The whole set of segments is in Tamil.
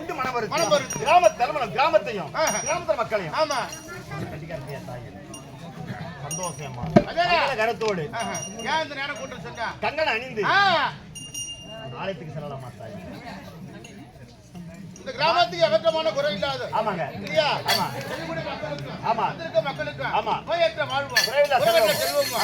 உண்டு மனவருத்தி கிராம தலைமணம் கிராமத்தையும் கிராமத்துல மக்களையும் ஆமா கட்டிக்காரத்தியா தாய் சந்தோஷமா கருத்தோடு ஏன் இந்த நேரம் கூட்டம் சொன்னா கங்கண அணிந்து ஆலயத்துக்கு செல்லலாமா தாய் இந்த கிராமத்துக்கு எவற்றமான குறை இல்லாத ஆமாங்க இல்லையா ஆமா ஆமா இருக்க மக்களுக்கு ஆமா போயற்ற வாழ்வோம் குறைவில்லா செல்வம்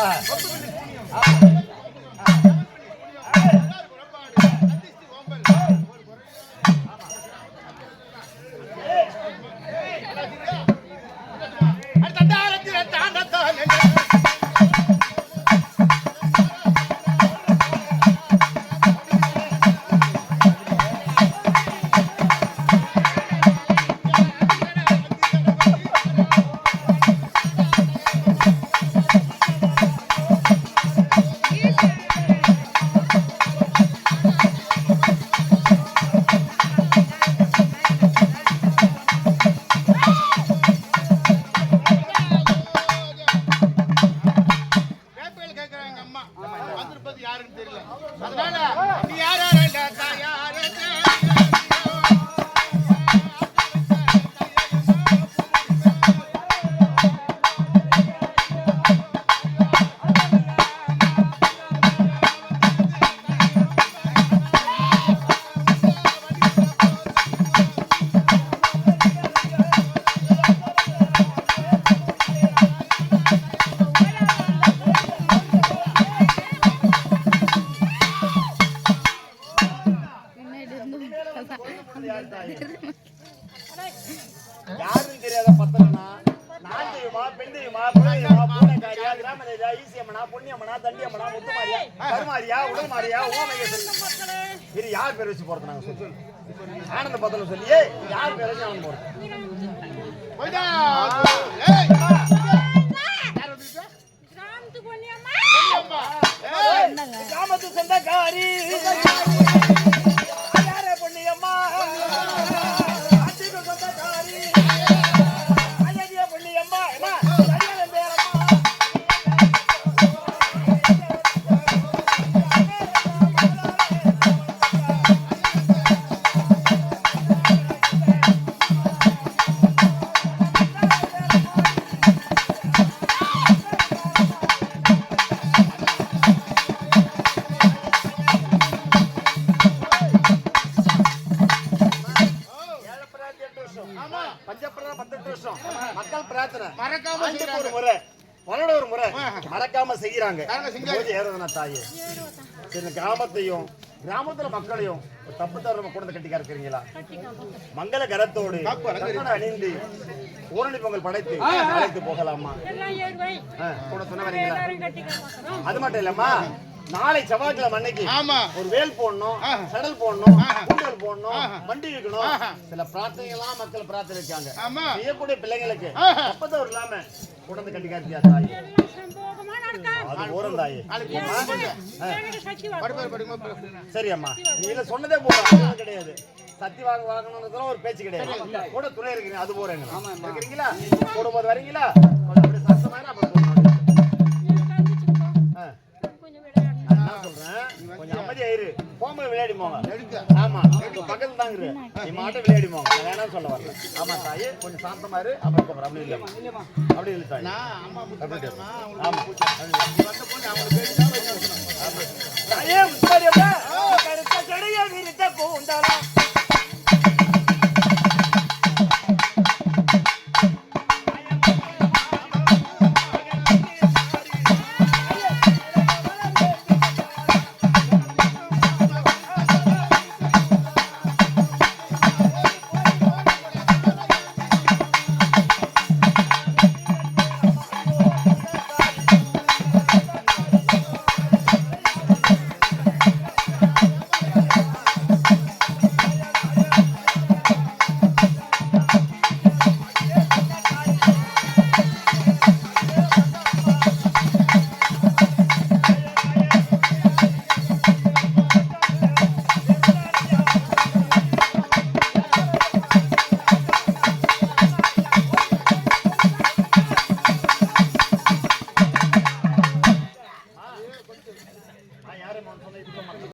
யாரும் தெரியாத பத்திரனா நான் தெரியுமா பெண் தெரியுமா பிள்ளையுமா பூனைக்காரியா கிராமதேஜா ஈசியம்மனா பொன்னியம்மனா தண்டியம்மனா முத்துமாரியா கருமாரியா உடல்மாரியா ஓமேஸ்வரி இது யார் பேர் வச்சு போறது நாங்க சொல்லி ஆனந்த பத்திரம் சொல்லியே யார் பேர் வச்சு ஆனந்த போறது கிராமத்து சொந்தக்காரி பொன்னியம்மா மக்கள் பிரார்த்தனை ஒரு முறை மறக்காம செய்யறாங்க தாயே கிராமத்தையும் கிராமத்துல மக்களையும் தப்பு தவிர கொண்டு கட்டிக்கா இருக்கிறீங்களா மங்கள கரத்தோடு அணிந்து ஊரணி பொங்கல் படைத்து அழைத்து போகலாமா கூட சொன்ன வரீங்களா அது மட்டும் இல்லம்மா நாளை செவ்வாய்க்கிழமை அன்னைக்கு ஒரு வேல் போடணும் சடல் போடணும் கூண்டல் போடணும் வண்டி வைக்கணும் சில பிரார்த்தனைகள்லாம் மக்கள் பிரார்த்தனை இருக்காங்க செய்யக்கூடிய பிள்ளைங்களுக்கு அப்பதான் இல்லாம குழந்தை கட்டி காத்தியா தாய் அது ஓரம் தாயே சரி அம்மா நீங்க சொன்னதே போதும் கிடையாது சத்தி வாங்கணும்னு ஒரு பேச்சு கிடையாது கூட துணை இருக்கிறீங்க அது போறேங்க இருக்கிறீங்களா போடும்போது வரீங்களா அப்படி சத்தமான கொஞ்சம் அமைதியாயிரு போகும்போது விளையாடி போங்க ஆமா பக்கத்துல தாங்க நீ மாட்ட விளையாடி போங்க வேணாம் சொல்ல வரல ஆமா தாயே கொஞ்சம் சாந்தமா இரு அப்புறம் அப்படி இல்லை அப்படி இல்லை தாய் ஆமா தாயே கருத்த கடைய விரித்த பூண்டாலாம்